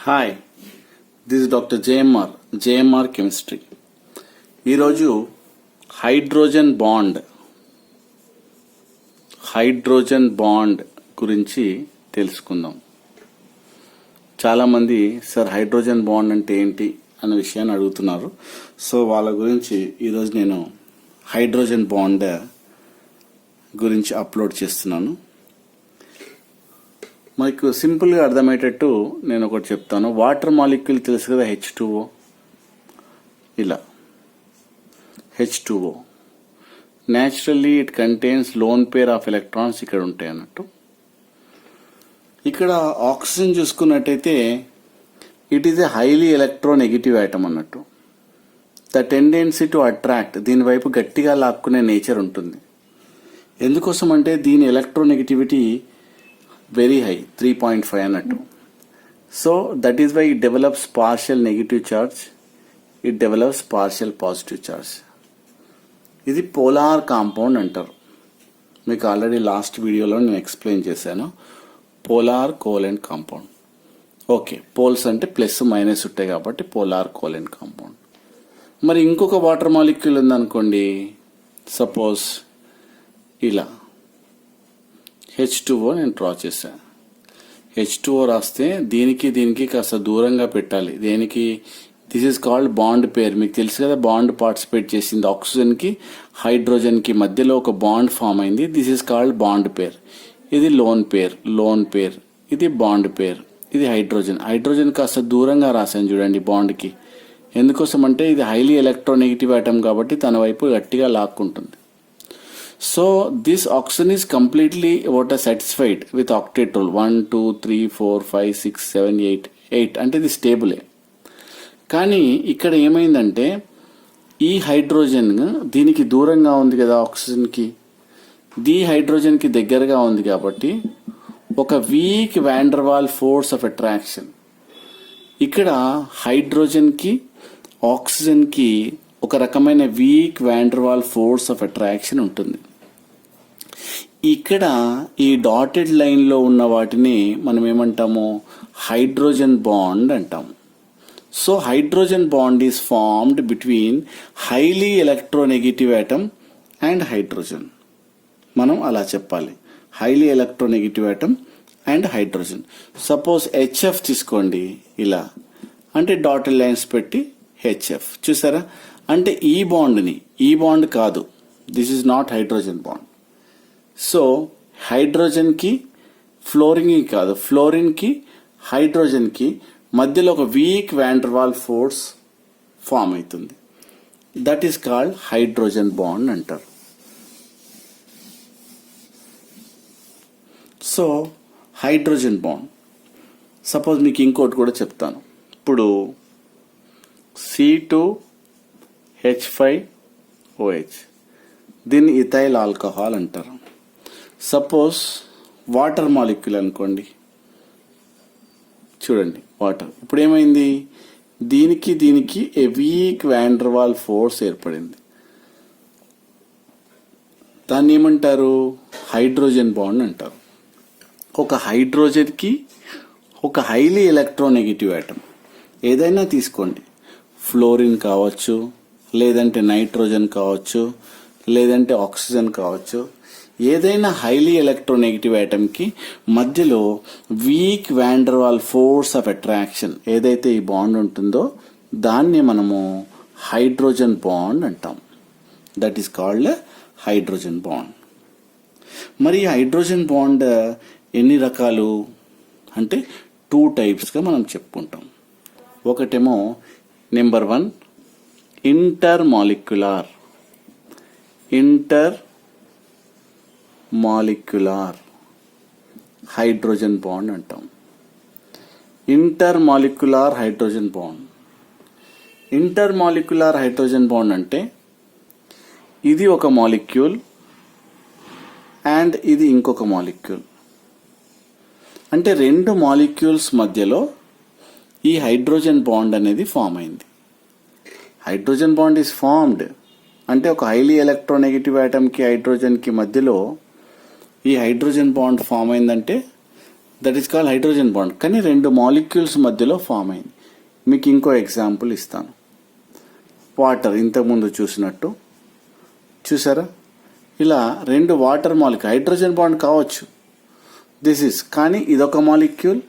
Hi, this is doctor JMR chemistry. ఈరోజు hydrogen bond గురించి తెలుసుకుందాం. చాలామంది సార్ హైడ్రోజన్ బాండ్ అంటే ఏంటి అన్న విషయాన్ని అడుగుతున్నారు. సో వాళ్ళ గురించి ఈరోజు నేను హైడ్రోజన్ బాండ్ గురించి అప్లోడ్ చేస్తున్నాను. మీకు సింపుల్గా అర్థమయ్యేటట్టు నేను ఒకటి చెప్తాను. వాటర్ మాలిక్యూల్ తెలుసు కదా, H2O. ఇలా H2O naturally it contains lone pair of electrons ఇక్కడ ఉంటాయి అన్నట్టు. ఇక్కడ ఆక్సిజన్ చూసుకున్నట్టయితే it is a highly electronegative item అన్నట్టు. ద టెండెన్సీ టు అట్రాక్ట్, దీని వైపు గట్టిగా లాక్కునే నేచర్ ఉంటుంది. ఎందుకోసం అంటే దీని ఎలక్ట్రోనెగటివిటీ వెరీ హై, 3.5 అన్నట్టు. So that is why it develops partial negative charge, it develops partial positive charge. ఇది పోలార్ కాంపౌండ్ అంటారు. మీకు ఆల్రెడీ లాస్ట్ వీడియోలో నేను ఎక్స్ప్లెయిన్ చేశాను. Polar covalent compound. Okay, poles అంటే ప్లస్ మైనస్ ఉంటాయి కాబట్టి పోలార్ కోవలెంట్ కాంపౌండ్. మరి ఇంకొక వాటర్ మాలిక్యూల్ ఉందనుకోండి, సపోజ్ ఇలా H2O నేను డ్రా చేశాను. H2O రాస్తే దీనికి కాస్త దూరంగా పెట్టాలి. దేనికి? This is called bond pair. మీకు తెలుసు కదా, బాండ్ పార్టిసిపేట్ చేసింది. ఆక్సిజన్కి హైడ్రోజన్కి మధ్యలో ఒక బాండ్ ఫామ్ అయింది. This is called bond pair. ఇది లోన్ పేర్. ఇది బాండ్ పేర్. ఇది హైడ్రోజన్ కాస్త దూరంగా రాశాను చూడండి బాండ్కి. ఎందుకోసం అంటే ఇది హైలీ ఎలక్ట్రోనెగటివ్ ఐటమ్ కాబట్టి తన వైపు గట్టిగా లాక్కుంటుంది. So this oxygen is completely satisfied with octet rule. 1 2 3 4 5 6 7 8 అంటే ఇది స్టేబులే. కానీ ఇక్కడ ఏమైందంటే ఈ హైడ్రోజన్ దీనికి దూరంగా ఉంది కదా, ఆక్సిజన్కి హైడ్రోజన్కి దగ్గరగా ఉంది కాబట్టి ఒక weak van der Waals force of attraction ఇక్కడ హైడ్రోజన్కి ఆక్సిజన్కి ఒక రకమైన week van der Waals force of attraction ఉంటుంది. ఇక్కడ ఈ డాటెడ్ లైన్లో ఉన్న వాటిని మనం ఏమంటాము? హైడ్రోజన్ బాండ్ అంటాము. So hydrogen bond is formed between highly electronegative atom and hydrogen. మనం అలా చెప్పాలి, highly electronegative atom and hydrogen. Suppose HF తీసుకోండి ఇలా, అంటే డాటెడ్ లైన్స్ పెట్టి HF చూసారా? అంటే ఈ బాండ్ కాదు, this is not hydrogen bond. So హైడ్రోజన్కి ఫ్లోరిన్కి హైడ్రోజన్కి మధ్యలో ఒక వీక్ వాండర్వాల్ ఫోర్స్ ఫామ్ అవుతుంది. That is called hydrogen bond అంటారు. సో హైడ్రోజన్ బాండ్, సపోజ్ మీకు ఇంకోటి కూడా చెప్తాను. ఇప్పుడు C2H5OH, దీన్ని ఇథైల్ ఆల్కహాల్ అంటారు. సపోజ్ వాటర్ మాలిక్యూల్ అనుకోండి, చూడండి వాటర్. ఇప్పుడు ఏమైంది? దీనికి ఏ వీక్ వాండర్వాల్ ఫోర్స్ ఏర్పడింది. దాన్ని ఏమంటారు? హైడ్రోజన్ బాండ్ అంటారు. ఒక హైడ్రోజన్కి ఒక హైలీ ఎలక్ట్రోనెగటివ్ ఆటమ్ ఏదైనా తీసుకోండి, ఫ్లోరిన్ కావచ్చు, లేదంటే నైట్రోజన్ కావచ్చు, లేదంటే ఆక్సిజన్ కావచ్చు, ఏదైనా హైలీ ఎలక్ట్రోనెగటివ్ ఐటమ్కి మధ్యలో week van der Waals force of attraction ఏదైతే ఈ బాండ్ ఉంటుందో దాన్ని మనము హైడ్రోజన్ బాండ్ అంటాం. That is called hydrogen bond. మరి హైడ్రోజన్ బాండ్ ఎన్ని రకాలు అంటే 2 టైప్స్గా మనం చెప్పుకుంటాం. ఒకటేమో number 1 inter molecular hydrogen bond అంటాం. ఇంటర్ మాలిక్యులార్ హైడ్రోజన్ బాండ్ అంటే ఇది ఒక మాలిక్యూల్ అండ్ ఇది ఇంకొక మాలిక్యూల్. అంటే 2 మాలిక్యూల్స్ మధ్యలో ఈ హైడ్రోజన్ బాండ్ అనేది ఫామ్ అయింది. హైడ్రోజన్ బాండ్ ఈజ్ ఫార్మ్డ్ అంటే ఒక హైలీ ఎలక్ట్రోనెగటివ్ ఆటమ్కి హైడ్రోజన్కి మధ్యలో ఈ హైడ్రోజన్ బాండ్ ఫామ్ అయిందంటే that is called hydrogen bond. కానీ రెండు మాలిక్యూల్స్ మధ్యలో ఫామ్ అయింది. మీకు ఇంకో ఎగ్జాంపుల్ ఇస్తాను. వాటర్ ఇంతకుముందు చూసినట్టు చూసారా, ఇలా రెండు వాటర్ మాలిక్యూల్ హైడ్రోజన్ బాండ్ కావచ్చు కానీ ఇదొక మాలిక్యూల్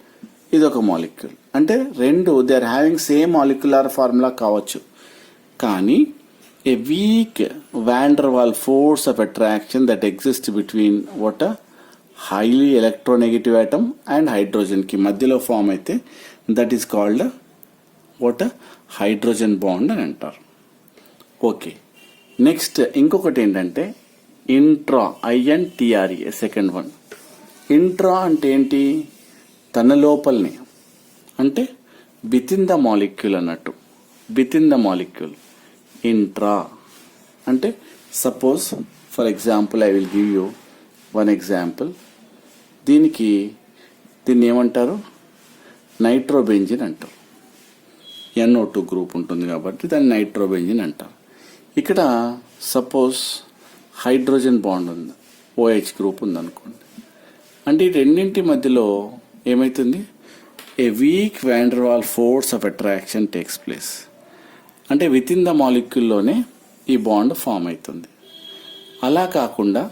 ఇదొక మాలిక్యూల్, అంటే రెండు they are having same molecular formula కావచ్చు. కానీ a weak van der Waal force of attraction that exist between what highly electronegative atom and హైడ్రోజన్కి మధ్యలో ఫామ్ అయితే that is called what hydrogen bond అని అంటారు. ఓకే, నెక్స్ట్ ఇంకొకటి ఏంటంటే intra, INTRA, second one. Intra అంటే ఏంటి? తన లోపలనే, అంటే వితిన్ ద మాలిక్యూల్ అన్నట్టు. వితిన్ ద మాలిక్యూల్ ఇంట్రా అంటే suppose for example I will give you one example. దీన్ని ఏమంటారు? నైట్రోబెంజిన్ అంటారు. NO2 గ్రూప్ ఉంటుంది కాబట్టి దాన్ని నైట్రోబెంజిన్ అంటారు. ఇక్కడ సపోజ్ హైడ్రోజన్ బాండ్ ఉంది, OH గ్రూప్ ఉందనుకోండి. అంటే ఈ రెండింటి మధ్యలో ఏమవుతుంది? A weak van der Waal force of attraction takes place. అంటే విత్ ఇన్ ద మాలిక్యూల్లోనే ఈ బాండ్ ఫామ్ అవుతుంది. అలా కాకుండా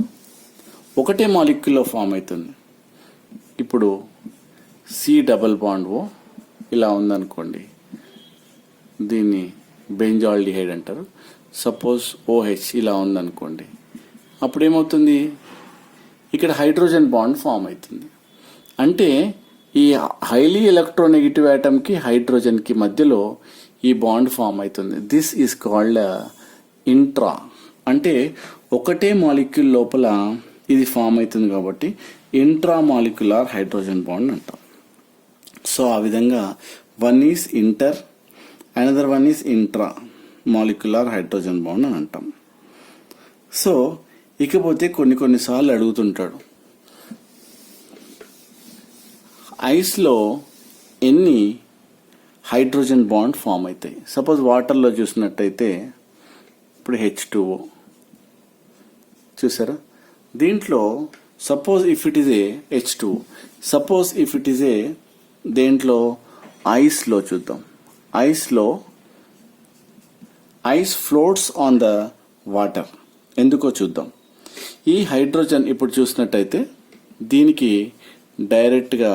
ఒకటే మాలిక్యూల్లో ఫామ్ అవుతుంది. ఇప్పుడు C⋯O ఇలా ఉందనుకోండి, దీన్ని బెంజాల్డిహైడ్ అంటారు. సపోజ్ OH ఇలా ఉందనుకోండి, అప్పుడు ఏమవుతుంది? ఇక్కడ హైడ్రోజన్ బాండ్ ఫామ్ అవుతుంది. అంటే ఈ హైలీ ఎలక్ట్రోనెగటివ్ ఆటమ్కి హైడ్రోజన్కి మధ్యలో ఈ బాండ్ ఫామ్ అవుతుంది. This is called intra. అంటే ఒకటే మాలిక్యూల్ లోపల ఇది ఫామ్ అవుతుంది కాబట్టి ఇంట్రా మాలిక్యులర్ హైడ్రోజన్ బాండ్ అంటాం. సో ఆ విధంగా one is inter, another one is intra molecular hydrogen bond అని అంటాం. సో ఇకపోతే కొన్నిసార్లు అడుగుతుంటాడు, ఐస్లో ఎన్ని హైడ్రోజన్ బాండ్ ఫామ్ అవుతాయి? సపోజ్ వాటర్లో చూసినట్టయితే ఇప్పుడు H2O చూసారా, దీంట్లో suppose if it is a H2O, suppose if it is a దేంట్లో ఐస్లో చూద్దాం. Ice floats on the water, ఎందుకో చూద్దాం. ఈ హైడ్రోజన్ ఇప్పుడు చూసినట్టయితే దీనికి డైరెక్ట్గా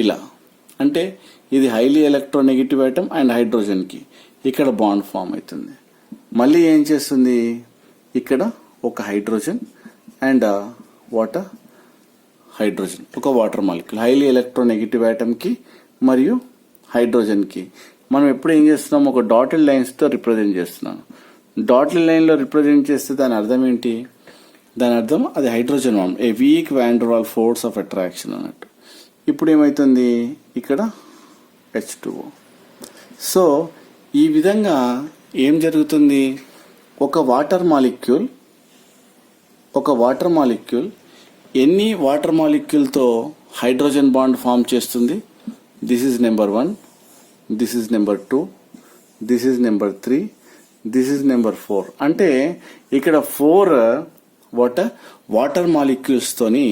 ఇలా, అంటే ఇది హైలీ ఎలక్ట్రోనెగటివ్ ఐటమ్ అండ్ హైడ్రోజన్కి ఇక్కడ బాండ్ ఫామ్ అవుతుంది. మళ్ళీ ఏం చేస్తుంది? ఇక్కడ ఒక హైడ్రోజన్ అండ్ హైడ్రోజన్ ఒక వాటర్ మాలిక్యూల్ హైలీ ఎలక్ట్రోనెగటివ్ ఐటమ్కి మరియు హైడ్రోజన్కి మనం ఎప్పుడు ఏం చేస్తున్నాం? ఒక డాటెడ్ లైన్స్తో రిప్రజెంట్ చేస్తున్నాం. డాటెడ్ లైన్లో రిప్రజెంట్ చేస్తే దాని అర్థం ఏంటి? దాని అర్థం అది hydrogen bond, a weak van der Waal force of attraction అన్నట్టు. ఇప్పుడు ఏమవుతుంది? ఇక్కడ H2O. సో ఈ విధంగా ఏం జరుగుతుంది? ఒక వాటర్ మాలిక్యూల్ ఎన్ని వాటర్ మాలిక్యూల్తో హైడ్రోజన్ బాండ్ ఫామ్ చేస్తుంది? This is number 1, this is number 2, this is number 3, this is number 4. అంటే ఇక్కడ 4 వాటర్ మాలిక్యూల్స్తోని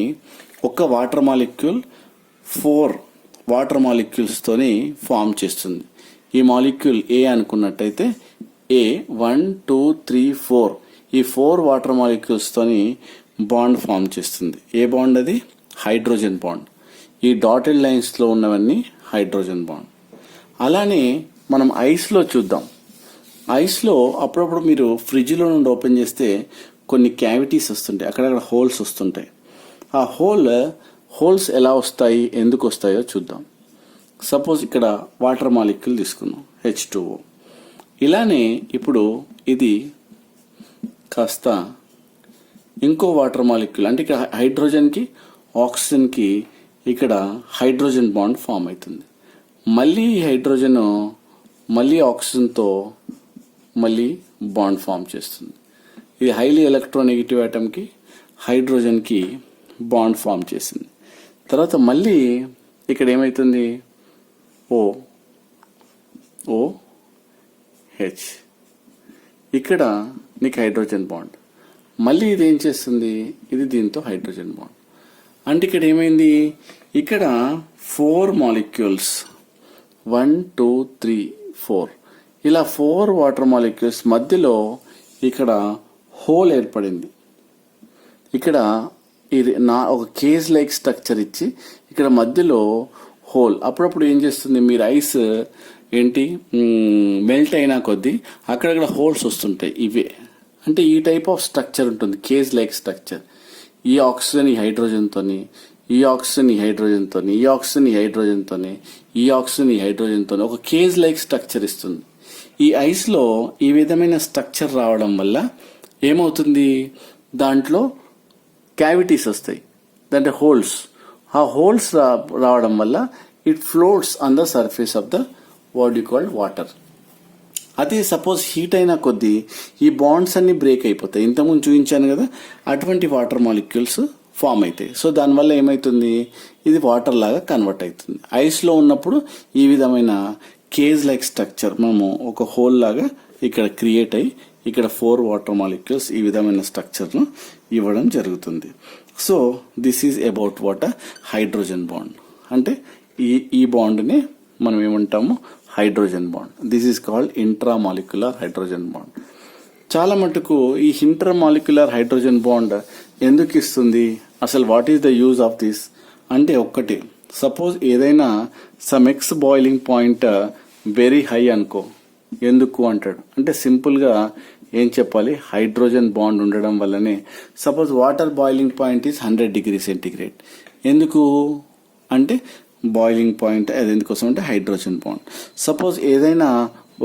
ఒక వాటర్ మాలిక్యూల్ 4 వాటర్ మాలిక్యూల్స్తోని ఫామ్ చేస్తుంది. ఈ మాలిక్యూల్ A అనుకున్నట్టయితే A 1 2 3 4 ఈ 4 వాటర్ మాలిక్యూల్స్తోని బాండ్ ఫామ్ చేస్తుంది. ఏ బాండ్ అది? Hydrogen bond. ఈ డాటెడ్ లైన్స్లో ఉన్నవన్నీ హైడ్రోజన్ బాండ్. అలానే మనం ఐస్లో చూద్దాం. ఐస్లో అప్పుడప్పుడు మీరు ఫ్రిడ్జ్లో నుండి ఓపెన్ చేస్తే కొన్ని క్యావిటీస్ వస్తుంటాయి, అక్కడక్కడ హోల్స్ వస్తుంటాయి. ఆ హోల్స్ ఎలా వస్తాయి, ఎందుకు వస్తాయో చూద్దాం. సపోజ్ ఇక్కడ వాటర్ మాలిక్యూల్ తీసుకున్నాం H2O. ఇలానే ఇప్పుడు ఇది కాస్త ఇంకో వాటర్ మాలిక్యూల్, అంటే ఇక్కడ హైడ్రోజన్కి ఆక్సిజన్కి ఇక్కడ హైడ్రోజన్ బాండ్ ఫామ్ అవుతుంది. మళ్ళీ ఈ హైడ్రోజన్ మళ్ళీ ఆక్సిజన్తో మళ్ళీ బాండ్ ఫామ్ చేస్తుంది. ఇది హైలీ ఎలక్ట్రోనెగటివ్ ఆటమ్కి హైడ్రోజన్కి బాండ్ ఫామ్ చేసింది. తర్వాత మళ్ళీ ఇక్కడ ఏమవుతుంది? OH, ఇక్కడ నీకు హైడ్రోజన్ బాండ్. మళ్ళీ ఇది ఏం చేస్తుంది? ఇది దీంతో హైడ్రోజన్ బాండ్. అంటే ఇక్కడ ఏమైంది, ఇక్కడ 4 మాలిక్యూల్స్ 1 2 3 4 ఇలా 4 వాటర్ మాలిక్యూల్స్ మధ్యలో ఇక్కడ హోల్ ఏర్పడింది. ఇక్కడ ఇది ఒక కేజ్ లైక్ స్ట్రక్చర్ ఇచ్చి ఇక్కడ మధ్యలో హోల్. అప్పుడప్పుడు ఏం చేస్తుంది, మీరు ఐస్ ఏంటి మెల్ట్ అయినా కొద్దీ అక్కడక్కడ హోల్స్ వస్తుంటాయి. ఇవే అంటే ఈ టైప్ ఆఫ్ స్ట్రక్చర్ ఉంటుంది, కేజ్ లైక్ స్ట్రక్చర్. ఈ ఆక్సిజన్ ఈ హైడ్రోజన్తోని, ఈ ఆక్సిజన్ ఈ హైడ్రోజన్తోని, ఈ ఆక్సిజన్ ఈ హైడ్రోజన్తోని, ఈ ఆక్సిజన్ ఈ హైడ్రోజన్తోని ఒక కేజ్ లైక్ స్ట్రక్చర్ ఇస్తుంది. ఈ ఐస్లో ఈ విధమైన స్ట్రక్చర్ రావడం వల్ల ఏమవుతుంది, దాంట్లో క్యావిటీస్ వస్తాయి, దాంట్లో హోల్స్. ఆ హోల్స్ రావడం వల్ల it floats on the surface of the what you called water. అది సపోజ్ హీట్ అయినా కొద్దీ ఈ బాండ్స్ అన్ని బ్రేక్ అయిపోతాయి. ఇంతకుముందు చూపించాను కదా, అటువంటి వాటర్ మాలిక్యూల్స్ ఫామ్ అవుతాయి. సో దానివల్ల ఏమవుతుంది, ఇది వాటర్ లాగా కన్వర్ట్ అవుతుంది. ఐస్లో ఉన్నప్పుడు ఈ విధమైన కేజ్ లైక్ స్ట్రక్చర్ మనము ఒక హోల్ లాగా ఇక్కడ క్రియేట్ అయ్యి ఇక్కడ 4 వాటర్ మాలిక్యూల్స్ ఈ విధమైన స్ట్రక్చర్ను ఇవ్వడం జరుగుతుంది. So this is about what hydrogen bond. అంటే ఈ బాండ్ని మనం ఏమంటాము, hydrogen bond. This is called intramolecular hydrogen bond. చాలా మటుకు ఈ ఇంట్రామాలిక్యులర్ హైడ్రోజన్ బాండ్ ఎందుకు ఇస్తుంది, అసలు what is the use of this అంటే, ఒక్కటి సపోజ్ ఏదైనా some X boiling point very high అనుకో, ఎందుకు అంటాడు అంటే సింపుల్గా ఏం చెప్పాలి, హైడ్రోజన్ బాండ్ ఉండడం వల్లనే. Suppose water boiling point is 100 degrees centigrade. ఎందుకు అంటే బాయిలింగ్ పాయింట్ అది ఎందుకోసం అంటే హైడ్రోజన్ బాండ్. సపోజ్ ఏదైనా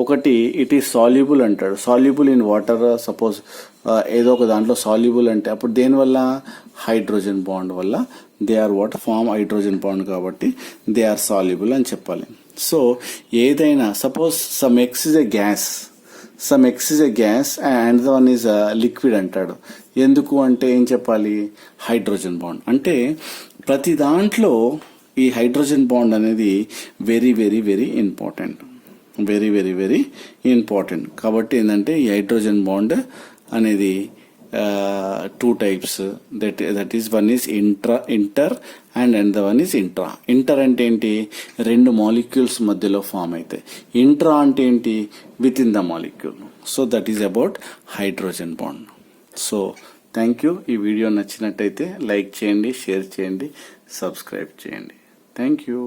ఒకటి ఇట్ ఈస్ సాల్యుబుల్ అంటాడు, సాల్యుబుల్ ఇన్ వాటర్. సపోజ్ ఏదో ఒక దాంట్లో సాల్యుబుల్ అంటే అప్పుడు దేనివల్ల, హైడ్రోజన్ బాండ్ వల్ల. They are what form hydrogen bond కాబట్టి దే ఆర్ సాల్యుబుల్ అని చెప్పాలి. సో ఏదైనా suppose some X is a gas, some X is a gas and the one is liquid అంటాడు. ఎందుకు అంటే ఏం చెప్పాలి, హైడ్రోజన్ బాండ్. అంటే ప్రతి దాంట్లో ఈ హైడ్రోజన్ బాండ్ అనేది very very very important, very very very important. కాబట్టి ఏంటంటే ఈ హైడ్రోజన్ బాండ్ అనేది 2 types. That is one is inter and the one is intra. Inter అంటే ఏంటి, 2 మాలిక్యూల్స్ మధ్యలో ఫామ్ అవుతాయి. ఇంట్రా అంటే ఏంటి, with in the molecule. So that is about hydrogen bond. So thank you. ఈ వీడియో నచ్చినట్టయితే like చేయండి, షేర్ చేయండి, సబ్స్క్రైబ్ చేయండి. Thank you.